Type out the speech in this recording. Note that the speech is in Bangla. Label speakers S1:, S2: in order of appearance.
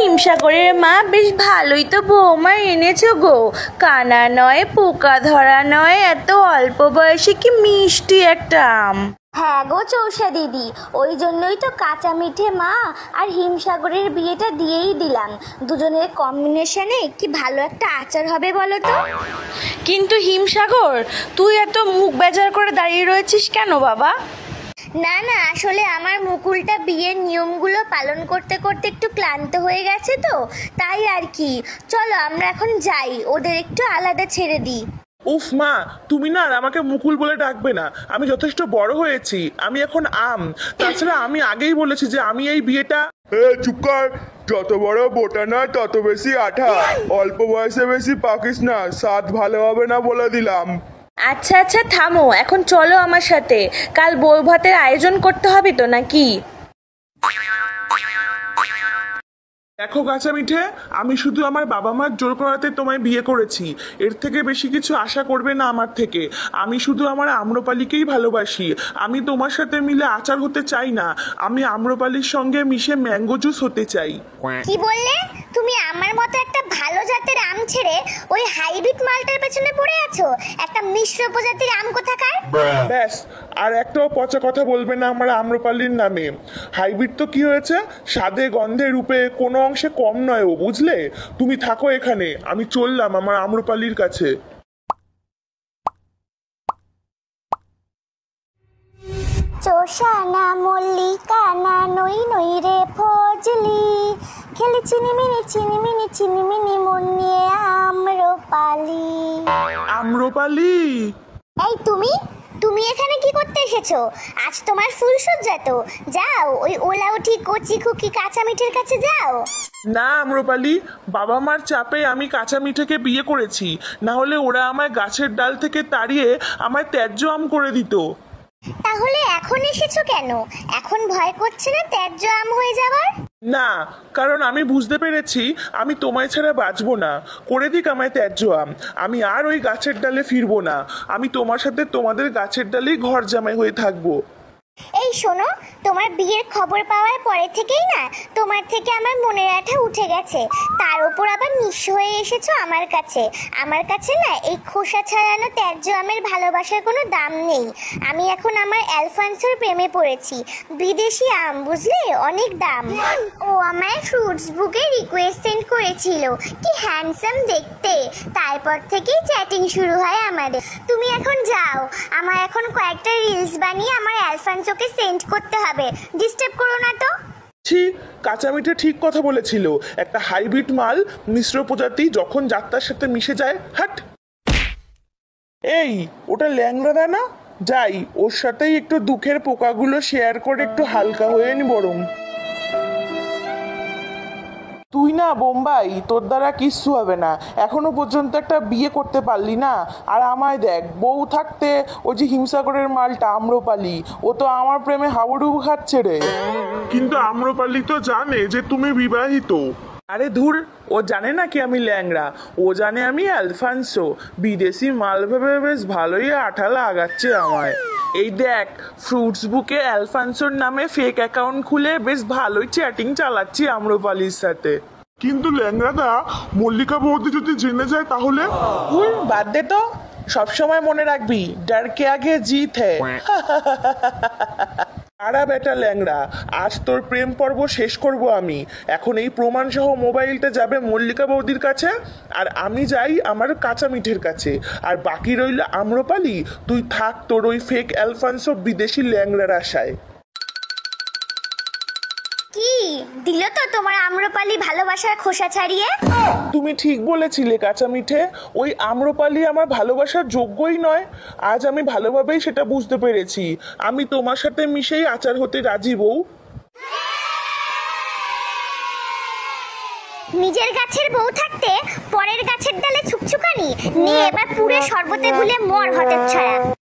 S1: হিমসাগরের মা, বেশ ভালোই তো বৌমা এনেছো গো। কানা নয়, পোকা ধরা নয়, এত অল্প বয়সে কি মিষ্টি একটা আম।
S2: হ্যাঁ গো চৌষা দিদি, ওই জন্যই তো কাঁচা মিঠে মা আর হিমসাগরের বিয়েটা দিয়েই দিলাম। দুজনের কম্বিনেশনে কি ভালো একটা আচার হবে বলো তো।
S1: কিন্তু হিমসাগর, তুই এত মুখ বেজার করে দাঁড়িয়ে রয়েছিস কেন বাবা?
S2: না না, আসলে আমার মুকুলটা বিয়ের নিয়মগুলো পালন করতে করতে একটু ক্লান্ত হয়ে গেছে তো, তাই আর কি। চলো আমরা এখন যাই, ওদের একটু আলাদা ছেড়ে দিই।
S3: উফ মা, তুমি না আর আমাকে মুকুল বলে ডাকবে না। আমি যথেষ্ট বড় হয়েছি, আমি এখন আম। তাছাড়া আমি আগেই বলেছি যে আমি এই বিয়েটা। চুপ কর। যত বড় বোটা না তত বেশি আঠা। অল্প বয়সে বেশি পাকিস না, স্বাদ ভালো হবে না বলে দিলাম।
S1: আচ্ছা আচ্ছা থামো, এখন চলো আমার সাথে। কাল বউ ভাতের আয়োজন করতে হবে তো নাকি?
S3: দেখো কাঁচা মিঠে, আমি শুধু আমার বাবা মার জোর করাতে তোমায় বিয়ে করেছি। এর থেকে বেশি কিছু আশা করবে না আমার থেকে। আমি শুধু আমার আম্রপালিকেই ভালোবাসি। আমি তোমার সাথে মিলে আচার হতে চাই না, আমি আম্রপালির সঙ্গে মিশে ম্যাঙ্গো জুস হতে চাই।
S2: কি বললে? তুমি আমার মতো একটা ভালো জাতের আম ছেড়ে ওই হাইব্রিড মালটার পেছনে পড়ে আছো? একটা মিশ্র প্রজাতির আম কোথাকার।
S3: ব্যাস, আর একটাও পচা কথা বলবে না আমার আম্রপালির নামে। হাইব্রিড তো কি হয়েছে, স্বাদে গন্ধে রূপে কোনো অংশে কম নয় ও, বুঝলে? তুমি থাকো এখানে, আমি চললাম আমার আম্রপালির কাছে।
S2: চোষা না মল্লিকা না নই নই রে ফজলি, খেলি চিনিমিনি মন নিয়ে আম্রপালি।
S3: আম্রপালি,
S2: এই তুমি তুমি এখানে কি করতে এসেছো? আজ তোমার ফুলসজ্জা তো, যাও ওই ওলাউঠি কচি খুকি কাঁচা মিঠের কাছে যাও।
S3: না আম্রপালি, বাবা মার চাপে আমি কাঁচা মিঠেকে বিয়ে করেছি, না হলে ওরা আমায় গাছের ডাল থেকে তাড়িয়ে আমায় ত্যায্য আম করে দিত।
S2: তাহলে এখন এসেছো কেন? এখন ভয় করছে না ত্যায্য আম হয়ে যাবার?
S3: না, কারণ আমি বুঝতে পেরেছি আমি তোমায় ছাড়া বাঁচবো না। করে দিক আমায় ত্যায্য আম, আমি আর ওই গাছের ডালে ফিরবো না। আমি তোমার সাথে তোমাদের গাছের ডালেই ঘর জামাই হয়ে থাকবো।
S2: এই শোনো, তোমার বিয়ের খবর পাওয়ার পরে থেকেই না তোমার থেকে আমার মনের আঠা উঠে গেছে। তার উপর আবার নিঃস্ব হয়ে এসেছো আমার কাছে। আমার কাছে না এই খোসা ছাড়ানো ত্যায্য আমের ভালোবাসার কোনো দাম নেই। আমি এখন আমার অ্যালফান্সোর প্রেমে পড়েছি। বিদেশি আম, বুঝলে, অনেক দাম। ও আমায় ফ্রুটস বুকে রিকোয়েস্ট সেন্ড করেছিল, কি হ্যান্ডসাম দেখতে। তারপর থেকেই চ্যাটিং শুরু হয় আমাদের। তুমি এখন যাও, আমার এখন কয়েকটা রিলস বানিয়ে আমার অ্যালফান্সোকে সেন্ড করতে হবে। ডিস্টার্ব করো না তো।
S3: ছি, কাঁচা মিঠে ঠিক কথা বলেছিল। একটা হাইব্রিড মাল, মিশ্র প্রজাতি যখন যাত্রার সাথে মিশে যায়, হাট। এই, ওটা ল্যাংড়া না? যাই, ওর সাথেই একটু দুঃখের পোকাগুলো শেয়ার করে একটু হালকা হয়ে নি বরং। তুই না বোম্বাই, তোর দ্বারা কিচ্ছু হবে না। এখনো পর্যন্ত একটা বিয়ে করতে পারলি না। আর আমায় দেখ, বউ থাকতে ওই যে হিমসাগরের মালটা আম্রপালি, ও তো আমার প্রেমে হাবুডুবু খাচ্ছে রে। কিন্তু আম্রপালি তো জানে যে তুমি বিবাহিত। আরে ধুর, ও জানে না কি আমি ল্যাংড়া, ও জানে আমি অ্যালফান্সো। বিদেশি মাল ভেবে বেশ ভালোই আঠা লাগাচ্ছে আমায়। এই দেখ, ফ্রুটস বুকে অ্যালফান্সোর নামে ফেক অ্যাকাউন্ট খুলে বেশ ভালোই চ্যাটিং চালাচ্ছি আম্রপালির সাথে। কিন্তু ল্যাংড়াদা, মল্লিকা বৌদি যদি জেনে যায় তাহলে? বাদ দে তো, সবসময় মনে রাখবি, ডর কে আগে জিত হ্যায়। আরা বেটা ল্যাংড়া, আজ তোর প্রেম পর্ব শেষ করব আমি। এখন এই প্রমাণ সহ মোবাইলটা যাবে মল্লিকা বৌদির কাছে, আর আমি যাই আমার কাঁচা মিঠের কাছে। আর বাকি রইল আম্রপালি, তুই থাক তোর ওই ফেক অ্যালফান্সো বিদেশি ল্যাংড়ার আশায়।
S2: কি দিল তো তোমার আম্রপালি ভালোবাসার খোসা ছাড়িয়ে?
S3: তুমি ঠিক বলেছিলে কাঁচা মিঠে, ওই আম্রপালি আমার ভালোবাসার যোগ্যই নয়। আজ আমি ভালোভাবেই সেটা বুঝতে পেরেছি। আমি তোমার সাথে মিশেই আচার হতে রাজি বউ।
S2: নিজের গাছের বউ থাকতে পরের গাছের ডালে ছুকছুকানি নিয়ে এবার পুরো শরবতে গুলে মর হতে ছায়া।